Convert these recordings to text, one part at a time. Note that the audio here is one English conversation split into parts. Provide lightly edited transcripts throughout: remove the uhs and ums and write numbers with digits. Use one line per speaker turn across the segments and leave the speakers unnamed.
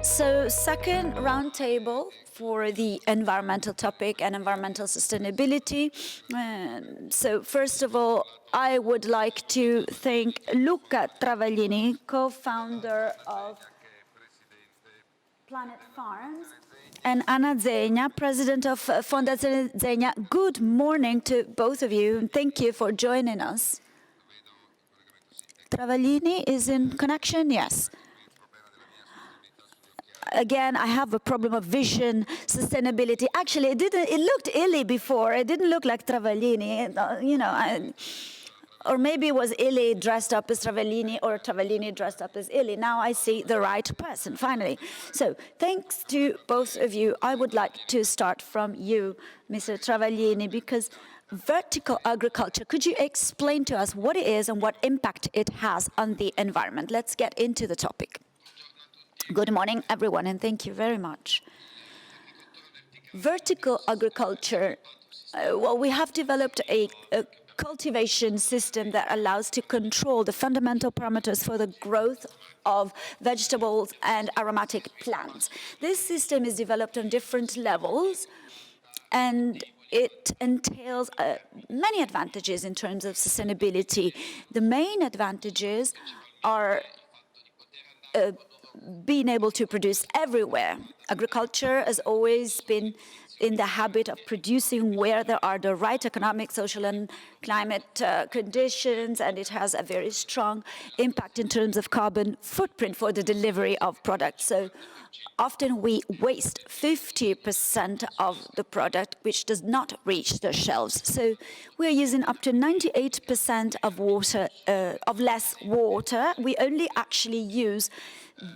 So second roundtable for the environmental topic and environmental sustainability. So first of all, I would like to thank Luca Travaglini, co-founder of Planet Farms, and Anna Zegna, president of Fondazione Zegna. Good morning to both of you, and thank you for joining us. Travaglini is in connection? Yes. Again, I have a problem of vision, sustainability. Actually, it looked Illy before. It didn't look like Travaglini, or maybe it was Illy dressed up as Travaglini or Travaglini dressed up as Illy. Now I see the right person, finally. So thanks to both of you. I would like to start from you, Mr. Travaglini, because vertical agriculture, could you explain to us what it is and what impact it has on the environment? Let's get into the topic. Good morning, everyone, and thank you very much. Vertical agriculture, well, we have developed a cultivation system that allows to control the fundamental parameters for the growth of vegetables and aromatic plants. This system is developed on different levels, and it entails many advantages in terms of sustainability. The main advantages are being able to produce everywhere. Agriculture has always been in the habit of producing where there are the right economic, social, and climate conditions, and it has a very strong impact in terms of carbon footprint for the delivery of products. So often we waste 50% of the product, which does not reach the shelves. So we're using up to 98% of water, of less water. We only actually use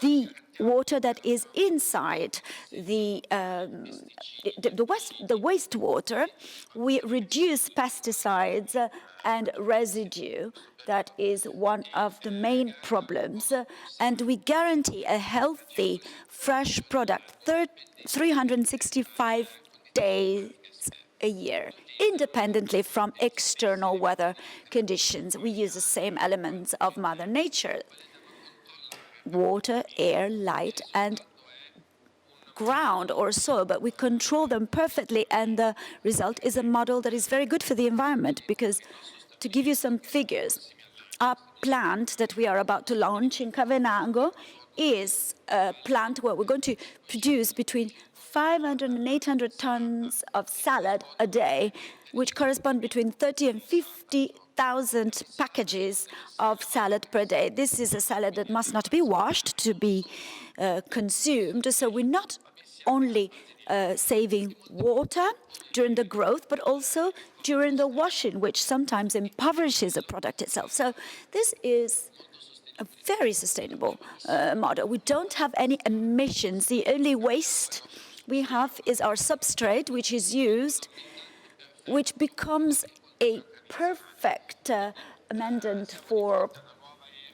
the water that is inside the wastewater. We reduce pesticides and residue. That is one of the main problems. And we guarantee a healthy, fresh product 365 days a year, independently from external weather conditions. We use the same elements of Mother Nature: water, air, light, and ground or soil, but we control them perfectly, and the result is a model that is very good for the environment. Because, to give you some figures, our plant that we are about to launch in Cavenago is a plant where we're going to produce between 500 and 800 tons of salad a day, which correspond between 30 and 50,000 packages of salad per day. This is a salad that must not be washed to be consumed. So we're not only saving water during the growth, but also during the washing, which sometimes impoverishes the product itself. So this is a very sustainable model. We don't have any emissions. The only waste we have is our substrate, which is used, which becomes a perfect amendment for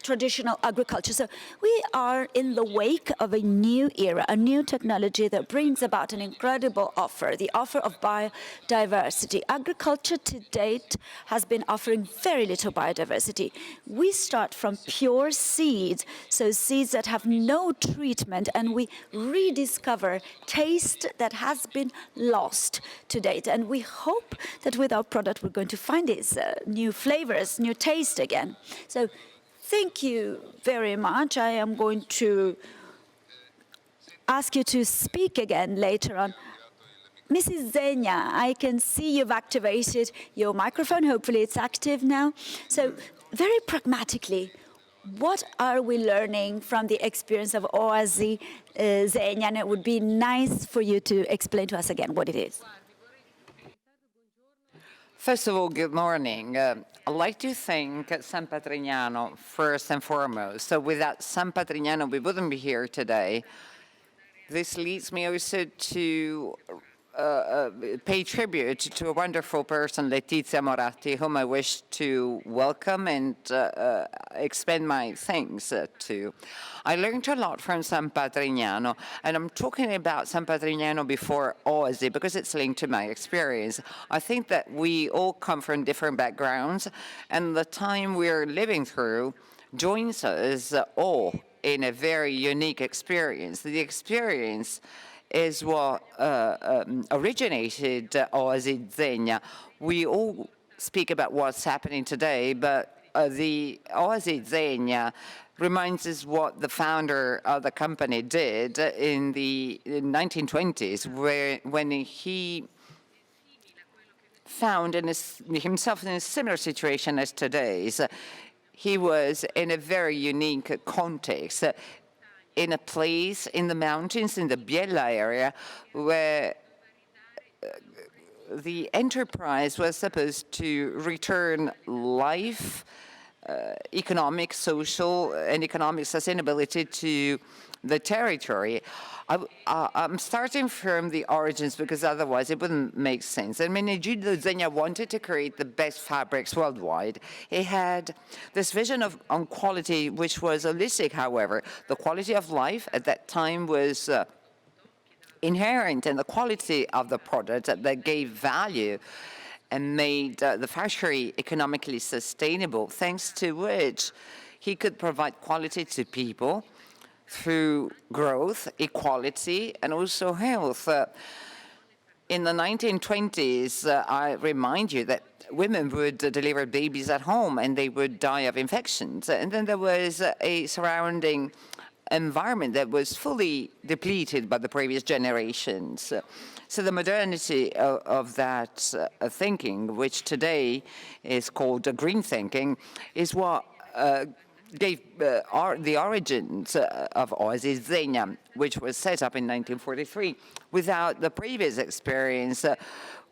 traditional agriculture. So we are in the wake of a new era, a new technology that brings about an incredible offer, the offer of biodiversity. Agriculture to date has been offering very little biodiversity. We start from pure seeds, so seeds that have no treatment, and we rediscover taste that has been lost to date. And we hope that with our product, we're going to find these new flavors, new taste again. So thank you very much. I am going to ask you to speak again later on. Mrs. Zegna, I can see you've activated your microphone. Hopefully it's active now. So very pragmatically, what are we learning from the experience of Oasi Zegna? And it would be nice for you to explain to us again what it is.
First of all, good morning. I'd like to thank San Patrignano first and foremost. So without San Patrignano, we wouldn't be here today. This leads me also to pay tribute to a wonderful person, Letizia Moratti, whom I wish to welcome and expend my thanks to. I learned a lot from San Patrignano, and I'm talking about San Patrignano before Oasi because it's linked to my experience. I think that we all come from different backgrounds, and the time we're living through joins us all in a very unique experience. The experience is what originated Oasi Zegna. We all speak about what's happening today, but the Oasi Zegna reminds us what the founder of the company did in the 1920s, when he found himself in a similar situation as today's. He was in a very unique context, in a place in the mountains, in the Biella area, where the enterprise was supposed to return life, economic, social, and economic sustainability to the territory. I'm starting from the origins because otherwise it wouldn't make sense. And Ermenegildo Zegna wanted to create the best fabrics worldwide. He had this vision on quality, which was holistic, however. The quality of life at that time was inherent in the quality of the product that gave value and made the factory economically sustainable, thanks to which he could provide quality to people through growth, equality, and also health. In the 1920s, I remind you that women would deliver babies at home and they would die of infections. And then there was a surrounding environment that was fully depleted by the previous generations. So the modernity of that thinking, which today is called green thinking, is what gave the origins of Oasi Zegna, which was set up in 1943. Without the previous experience,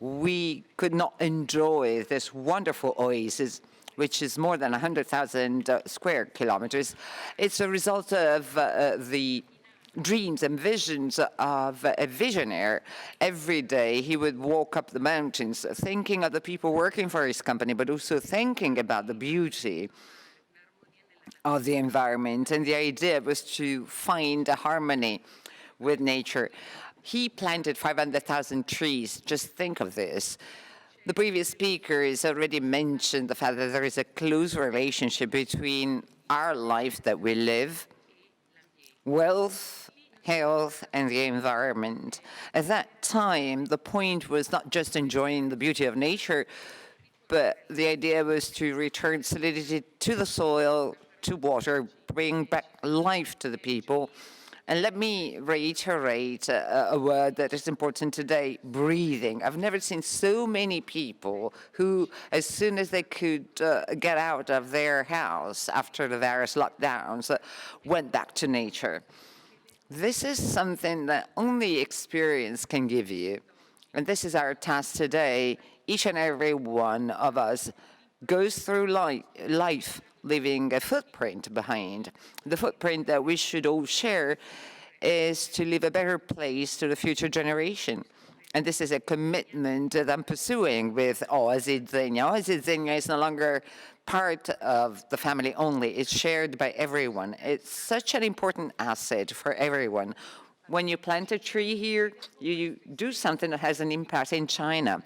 we could not enjoy this wonderful oasis, which is more than 100,000 square kilometers. It's a result of the dreams and visions of a visionary. Every day he would walk up the mountains thinking of the people working for his company, but also thinking about the beauty of the environment. And the idea was to find a harmony with nature. He planted 500,000 trees. Just think of this. The previous speakers already mentioned the fact that there is a close relationship between our life that we live, wealth, health, and the environment. At that time, the point was not just enjoying the beauty of nature, but the idea was to return solidity to the soil, to water, bring back life to the people. And let me reiterate a word that is important today, breathing. I've never seen so many people who, as soon as they could get out of their house after the various lockdowns, went back to nature. This is something that only experience can give you. And this is our task today. Each and every one of us goes through life leaving a footprint behind. The footprint that we should all share is to leave a better place to the future generation. And this is a commitment that I'm pursuing with Oasi Zegna. Oasi Zegna is no longer part of the family only. It's shared by everyone. It's such an important asset for everyone. When you plant a tree here, you do something that has an impact in China.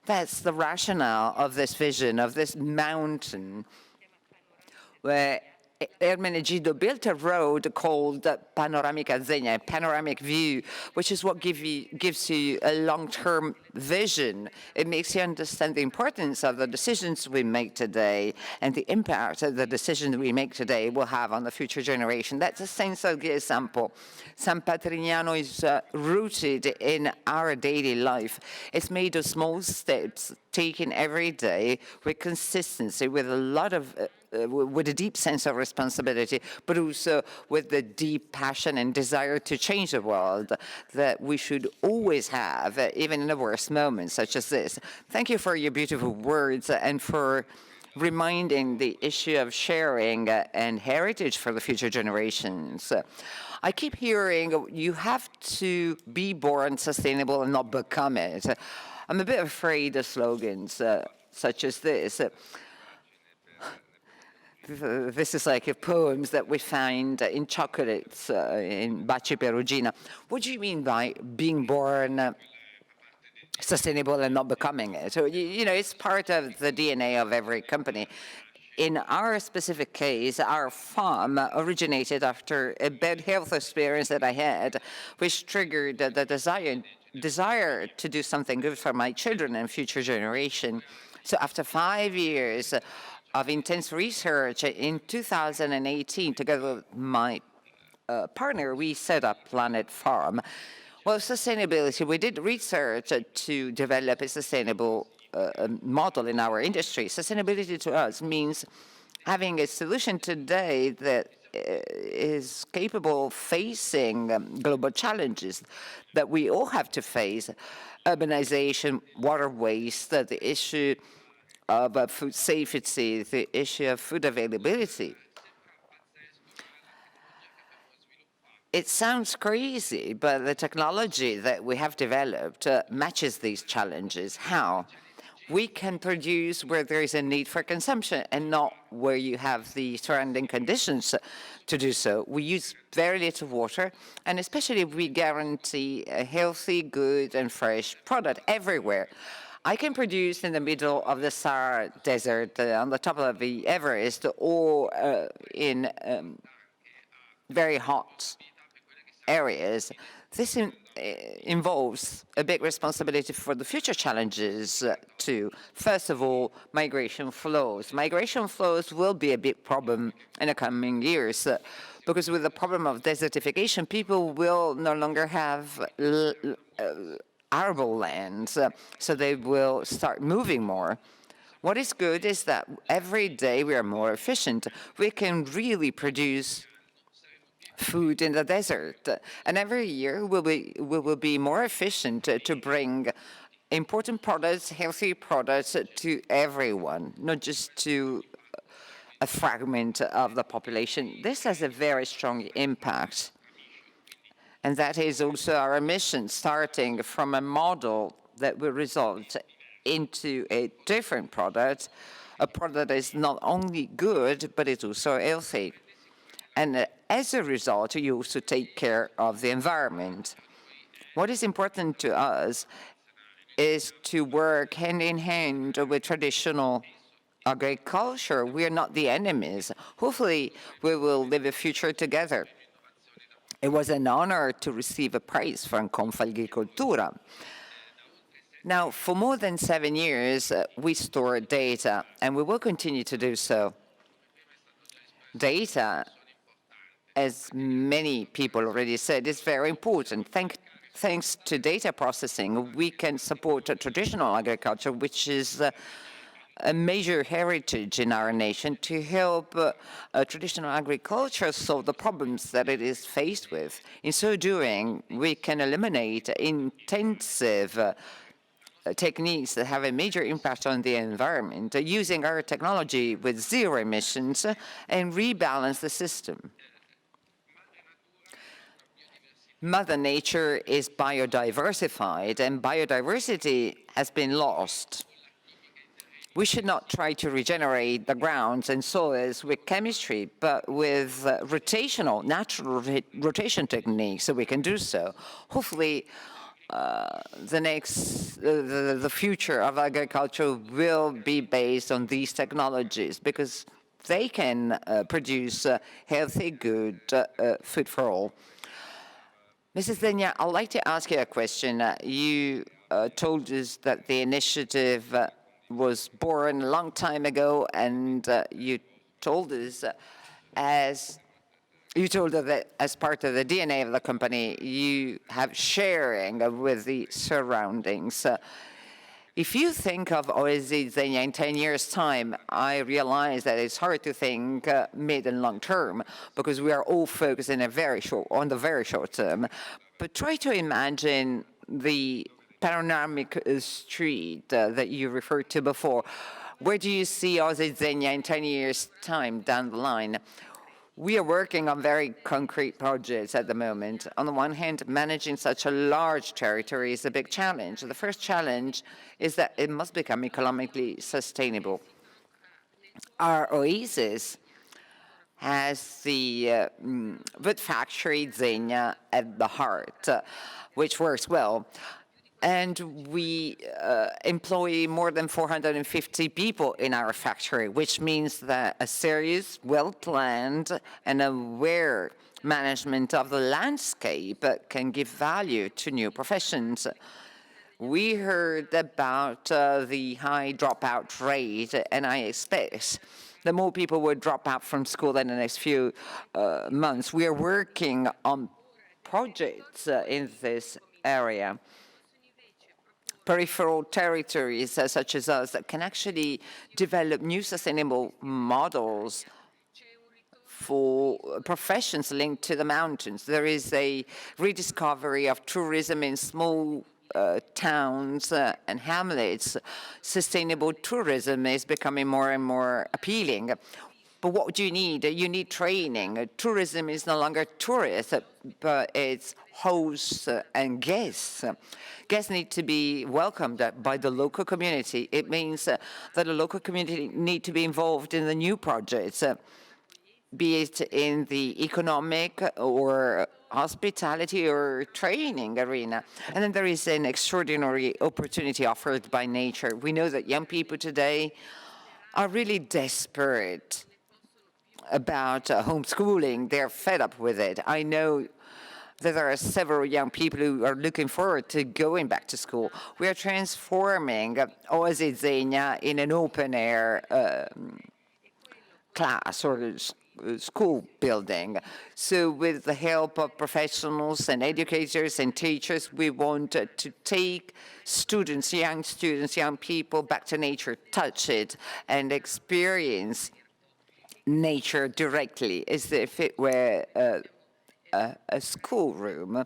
That's the rationale of this vision, of this mountain, where Ermenegildo built a road called Panoramica Zegna, a panoramic view, which is what gives you a long-term vision. It makes you understand the importance of the decisions we make today and the impact that the decisions we make today will have on the future generation. That's a sense of the example. San Patrignano is rooted in our daily life. It's made of small steps taken every day with consistency, with a lot of with a deep sense of responsibility, but also with the deep passion and desire to change the world that we should always have, even in the worst moments such as this. Thank you for your beautiful words and for reminding the issue of sharing and heritage for the future generations. I keep hearing you have to be born sustainable and not become it. I'm a bit afraid of slogans such as this. This is like poems that we find in chocolates, in Baci Perugina. What do you mean by being born sustainable and not becoming it? So, you know, it's part of the DNA of every company. In our specific case, our farm originated after a bad health experience that I had, which triggered the desire to do something good for my children and future generation. So after 5 years of intense research in 2018, together with my partner, we set up Planet Farm. Well, sustainability, we did research to develop a sustainable model in our industry. Sustainability to us means having a solution today that is capable of facing global challenges that we all have to face: urbanization, water waste, the issue of food safety, the issue of food availability. It sounds crazy, but the technology that we have developed matches these challenges. How? We can produce where there is a need for consumption and not where you have the surrounding conditions to do so. We use very little water, and especially we guarantee a healthy, good, and fresh product everywhere. I can produce in the middle of the Sahara Desert, on the top of the Everest, or in very hot areas. This involves a big responsibility for the future challenges too. First of all, migration flows. Migration flows will be a big problem in the coming years because with the problem of desertification, people will no longer have arable lands, so they will start moving more. What is good is that every day we are more efficient. We can really produce food in the desert. And every year we will be more efficient to bring important products, healthy products to everyone, not just to a fragment of the population. This has a very strong impact. And that is also our mission, starting from a model that will result into a different product, a product that is not only good, but it's also healthy. And as a result, you also take care of the environment. What is important to us is to work hand in hand with traditional agriculture. We are not the enemies. Hopefully, we will live a future together. It was an honor to receive a prize from Confagricoltura. Now, for more than 7 years, we store data, and we will continue to do so. Data, as many people already said, is very important. Thanks to data processing, we can support traditional agriculture, which is a major heritage in our nation, to help traditional agriculture solve the problems that it is faced with. In so doing, we can eliminate intensive techniques that have a major impact on the environment, using our technology with zero emissions, and rebalance the system. Mother Nature is biodiversified, and biodiversity has been lost. We should not try to regenerate the grounds and soils with chemistry, but with natural rotation techniques, so we can do so. Hopefully, the future of agriculture will be based on these technologies because they can produce healthy, good food for all. Mrs. Zegna, I'd like to ask you a question. You told us that the initiative was born a long time ago, and you told us that as part of the DNA of the company, you have sharing with the surroundings. If you think of Oasi Zegna in 10 years' time, I realize that it's hard to think mid and long term because we are all focused on the very short term. But try to imagine the panoramic street that you referred to before. Where do you see Oasi Zegna in 10 years' time down the line? We are working on very concrete projects at the moment. On the one hand, managing such a large territory is a big challenge. The first challenge is that it must become economically sustainable. Our oasis has the wood factory Zegna at the heart, which works well. And we employ more than 450 people in our factory, which means that a serious, well-planned, and aware management of the landscape can give value to new professions. We heard about the high dropout rate, and I expect that more people will drop out from school in the next few months. We are working on projects in this area. Peripheral territories such as us that can actually develop new sustainable models for professions linked to the mountains. There is a rediscovery of tourism in small towns and hamlets. Sustainable tourism is becoming more and more appealing. But what do you need? You need training. Tourism is no longer tourists, but it's hosts and guests. Guests need to be welcomed by the local community. It means that the local community need to be involved in the new projects, be it in the economic or hospitality or training arena. And then there is an extraordinary opportunity offered by nature. We know that young people today are really desperate about homeschooling. They're fed up with it. I know that there are several young people who are looking forward to going back to school. We are transforming Oasi Zegna in an open-air class or school building. So with the help of professionals and educators and teachers, we want to take students, young people back to nature, touch it, and experience nature directly as if it were a schoolroom.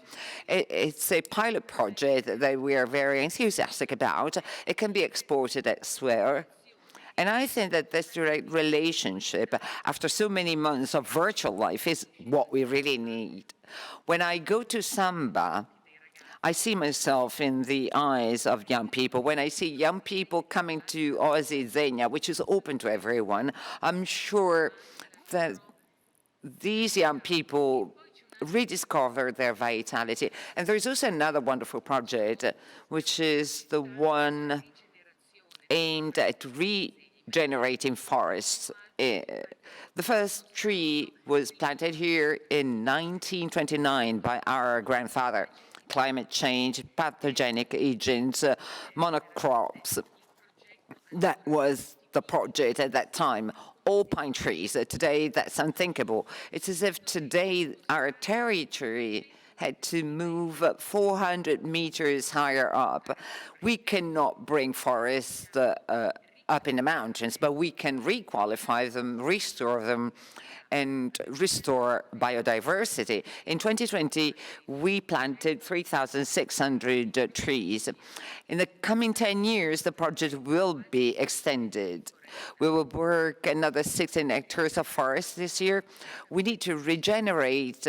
It's a pilot project that we are very enthusiastic about. It can be exported elsewhere. And I think that this direct relationship, after so many months of virtual life, is what we really need. When I go to Samba, I see myself in the eyes of young people. When I see young people coming to Oasi Zegna, which is open to everyone, I'm sure that these young people rediscover their vitality. And there's also another wonderful project, which is the one aimed at regenerating forests. The first tree was planted here in 1929 by our grandfather. Climate change, pathogenic agents, monocrops. That was the project at that time. All pine trees. Today, that's unthinkable. It's as if today our territory had to move 400 meters higher up. We cannot bring forests up in the mountains, but we can requalify them, restore them, and restore biodiversity. In 2020, we planted 3,600 trees. In the coming 10 years, the project will be extended. We will work another 16 hectares of forest this year. We need to regenerate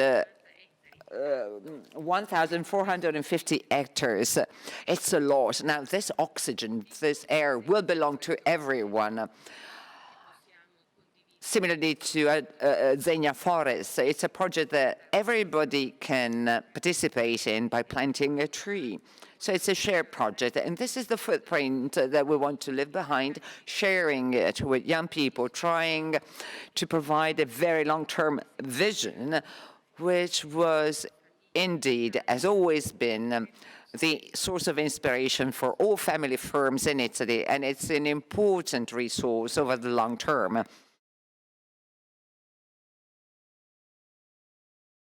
1,450 hectares. It's a lot. Now, this oxygen, this air will belong to everyone. Similarly to Zegna Forest, it's a project that everybody can participate in by planting a tree. So it's a shared project, and this is the footprint that we want to leave behind, sharing it with young people, trying to provide a very long-term vision, which was indeed, has always been, the source of inspiration for all family firms in Italy, and it's an important resource over the long term.